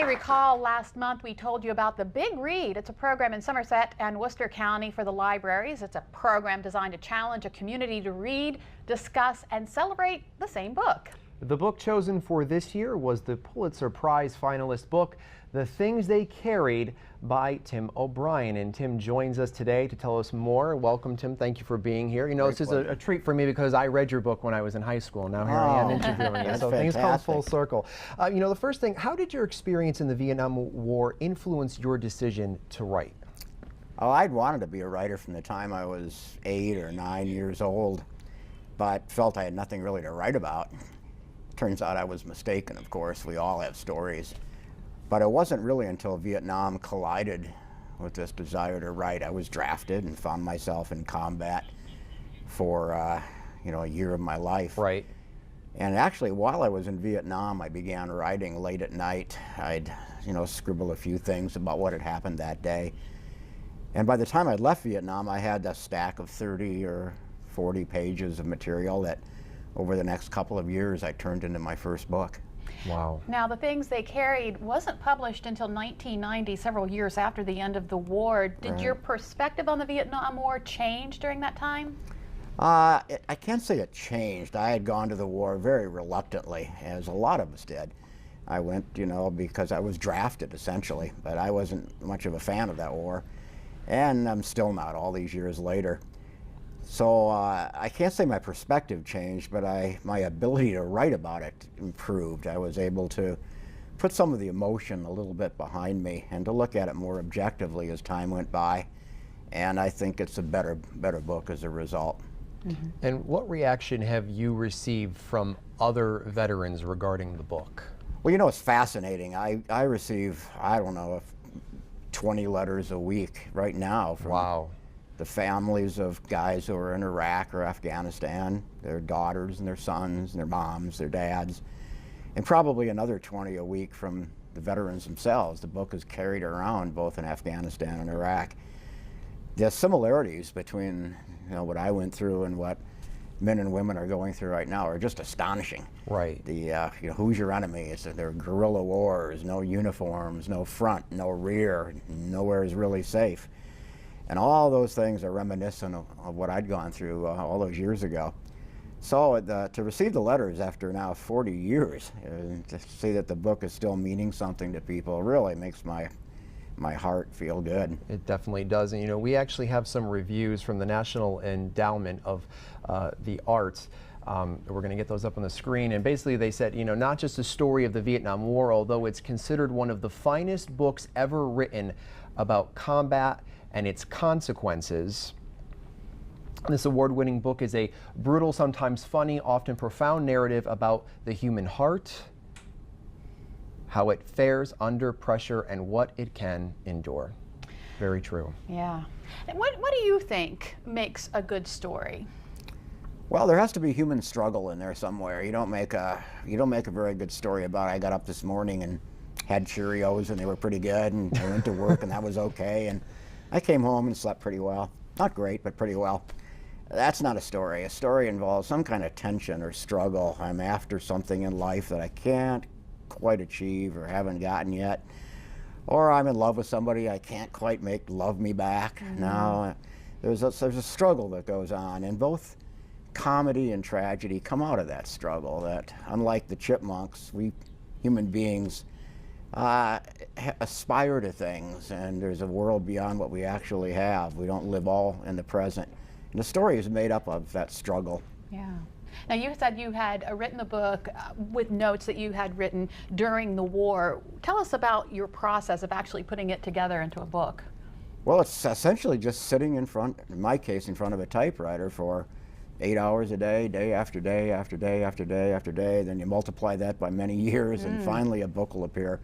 recall, last month we told you about the Big Read. It's a program in Somerset and Worcester County for the libraries. It's a program designed to challenge a community to read, discuss, and celebrate the same book. The book chosen for this year was the Pulitzer Prize finalist book, The Things They Carried by Tim O'Brien. And Tim joins us today to tell us more. Welcome, Tim. Thank you for being here. You know, this is a treat for me because I read your book when I was in high school. Now here I am interviewing you. So things come full circle. You know, the first thing, how did your experience in the Vietnam War influence your decision to write? Oh, I'd wanted to be a writer from the time I was 8 or 9 years old, but felt I had nothing really to write about. Turns out I was mistaken, of course. We all have stories. But it wasn't really until Vietnam collided with this desire to write. I was drafted and found myself in combat for, you know, a year of my life. Right. And actually, while I was in Vietnam, I began writing late at night. I'd, you know, scribble a few things about what had happened that day. And by the time I'd left Vietnam, I had a stack of 30 or 40 pages of material that over the next couple of years I turned into my first book. Wow. Now, The Things They Carried wasn't published until 1990, several years after the end of the war. Did your perspective on the Vietnam War change during that time? I can't say it changed. I had gone to the war very reluctantly, as a lot of us did. I went, you know, because I was drafted, essentially, but I wasn't much of a fan of that war. And I'm still not all these years later. So I can't say my perspective changed, but my ability to write about it improved. I was able to put some of the emotion a little bit behind me and to look at it more objectively as time went by. And I think it's a better book as a result. Mm-hmm. And what reaction have you received from other veterans regarding the book? Well, you know, it's fascinating. I receive, I don't know, 20 letters a week right now from the families of guys who are in Iraq or Afghanistan, their daughters and their sons and their moms, their dads, and probably another 20 a week from the veterans themselves. The book is carried around both in Afghanistan and Iraq. The similarities between, you know, what I went through and what men and women are going through right now are just astonishing. Right. The you know, who's your enemy? There are guerrilla wars, no uniforms, no front, no rear, nowhere is really safe. And all those things are reminiscent of what I'd gone through all those years ago. So to receive the letters after now 40 years, to see that the book is still meaning something to people really makes my heart feel good. It definitely does. And you know, we actually have some reviews from the National Endowment of the Arts. We're going to get those up on the screen. And basically they said, you know, not just a story of the Vietnam War, although it's considered one of the finest books ever written about combat and its consequences. This award-winning book is a brutal, sometimes funny, often profound narrative about the human heart, how it fares under pressure, and what it can endure. Very true. Yeah. And what do you think makes a good story? Well, there has to be human struggle in there somewhere. You don't make a very good story about I got up this morning and had Cheerios and they were pretty good, and I went to work and that was okay, and I came home and slept pretty well. Not great, but pretty well. That's not a story. A story involves some kind of tension or struggle. I'm after something in life that I can't quite achieve or haven't gotten yet. Or I'm in love with somebody I can't quite make love me back. Mm-hmm. Now, there's a struggle that goes on, and both comedy and tragedy come out of that struggle. That, unlike the chipmunks, we human beings aspire to things, and there's a world beyond what we actually have. We don't live all in the present. And the story is made up of that struggle. Yeah. Now, you said you had written the book with notes that you had written during the war. Tell us about your process of actually putting it together into a book. Well, it's essentially just sitting in front, in my case, in front of a typewriter for 8 hours a day, day after day after day after day after day. Then you multiply that by many years, and finally a book will appear.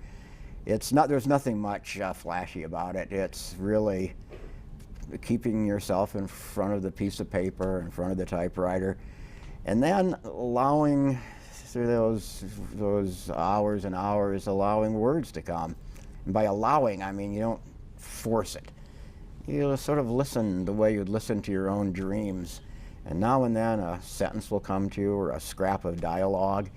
There's nothing much flashy about it. It's really keeping yourself in front of the piece of paper, in front of the typewriter, and then allowing, through those hours and hours, allowing words to come. And by allowing, I mean you don't force it. You sort of listen the way you'd listen to your own dreams. And now and then a sentence will come to you, or a scrap of dialogue,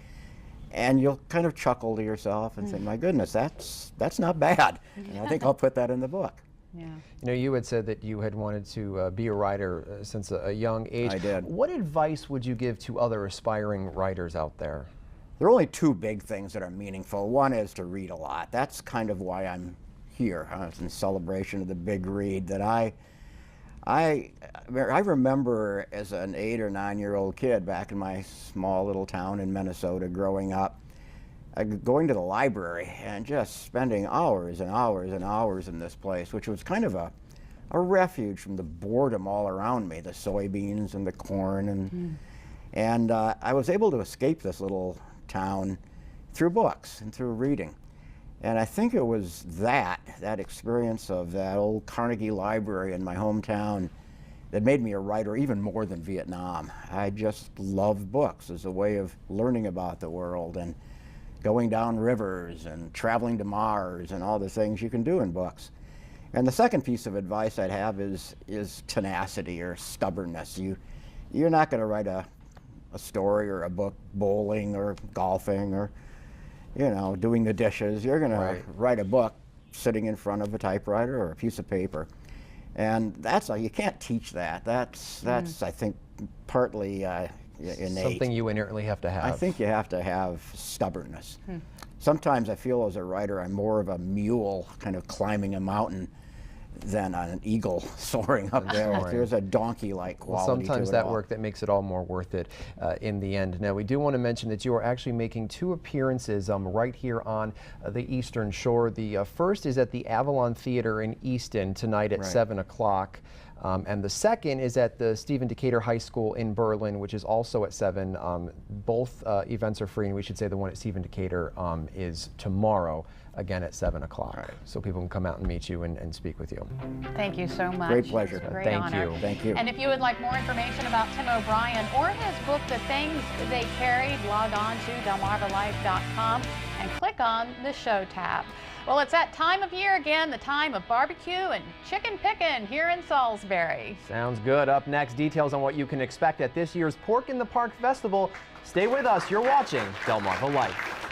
And you'll kind of chuckle to yourself and say, my goodness, that's not bad. And I think I'll put that in the book. Yeah. You know, you had said that you had wanted to be a writer since a young age. I did. What advice would you give to other aspiring writers out there? There are only two big things that are meaningful. One is to read a lot. That's kind of why I'm here. It's in celebration of the big read. That I remember as an 8 or 9-year-old kid back in my small little town in Minnesota growing up, going to the library and just spending hours and hours and hours in this place, which was kind of a refuge from the boredom all around me, the soybeans and the corn. And I was able to escape this little town through books and through reading. And I think it was that experience of that old Carnegie Library in my hometown that made me a writer even more than Vietnam. I just loved books as a way of learning about the world and going down rivers and traveling to Mars and all the things you can do in books. And the second piece of advice I'd have is tenacity or stubbornness. You're not going to write a story or a book bowling or golfing or, you know, doing the dishes. You're going to write a book sitting in front of a typewriter or a piece of paper. And you can't teach that. That's I think, partly innate. Something you inherently have to have. I think you have to have stubbornness. Sometimes I feel as a writer I'm more of a mule kind of climbing a mountain than an eagle soaring up there. There's a donkey-like quality to it. Sometimes that work that makes it all more worth it in the end. Now, we do want to mention that you are actually making 2 appearances right here on the Eastern Shore. The first is at the Avalon Theater in Easton tonight at 7 o'clock. And the second is at the Stephen Decatur High School in Berlin, which is also at 7. Both events are free, and we should say the one at Stephen Decatur is tomorrow, again at 7 o'clock. So people can come out and meet you and speak with you. Thank you so much. Great pleasure. It's a great Thank honor. you. Thank you. And if you would like more information about Tim O'Brien or his book, The Things They Carried, log on to delmarvalife.com and click on the show tab. Well, it's that time of year again, the time of barbecue and chicken picking here in Salisbury. Sounds good. Up next, details on what you can expect at this year's Pork in the Park Festival. Stay with us. You're watching Delmarva Life.